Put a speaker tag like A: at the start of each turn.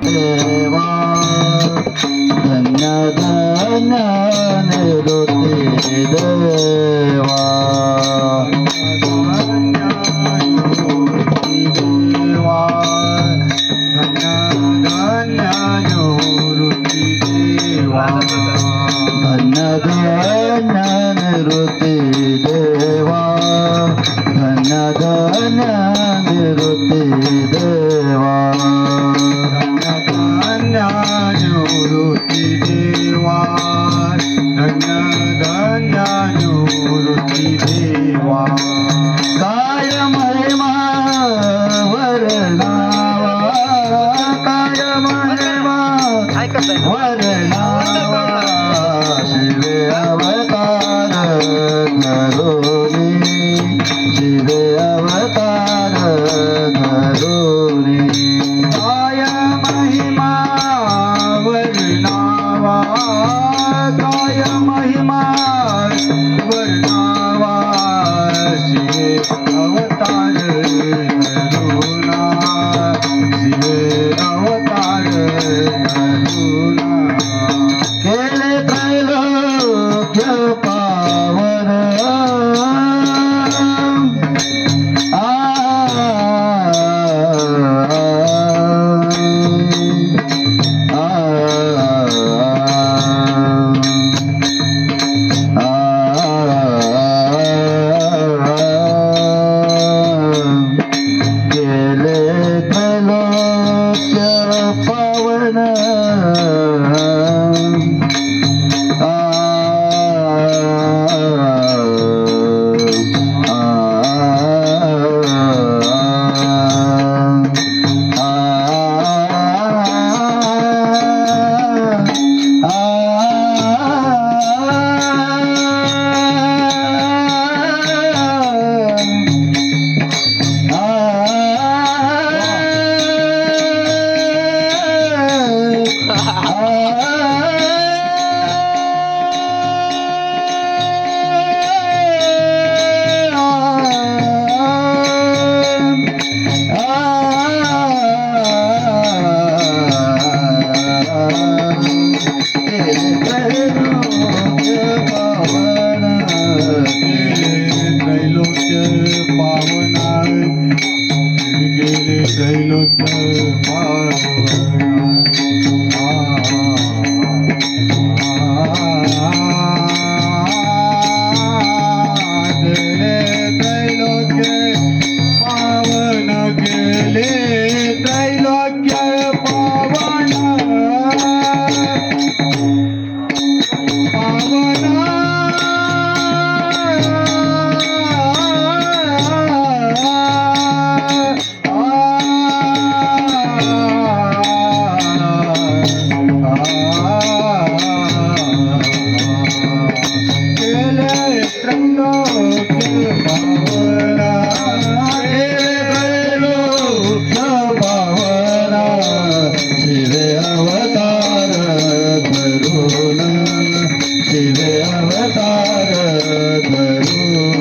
A: देवा धन्य धन्य निवृत्ती देवा धन्य धन्य निवृत्ती देवा धन्य धन्य निवृत्ती देवा धन्य धन्य निवृत्ती देवा धन्य धन्य निवृत्ती देवा काय महिमा वर्णावा काय महिमा वर्णावा शिवे अवतार धरुनी शिवे अवतार धरुनी काय महिमा वर्णावा काय महिमा वर्णावा शिवे अवतार धरुना शिवे अवतार धरुना केले त्रैलोक्य पावन केले त्रैलोक्य पावन शिवे अवतार धरुना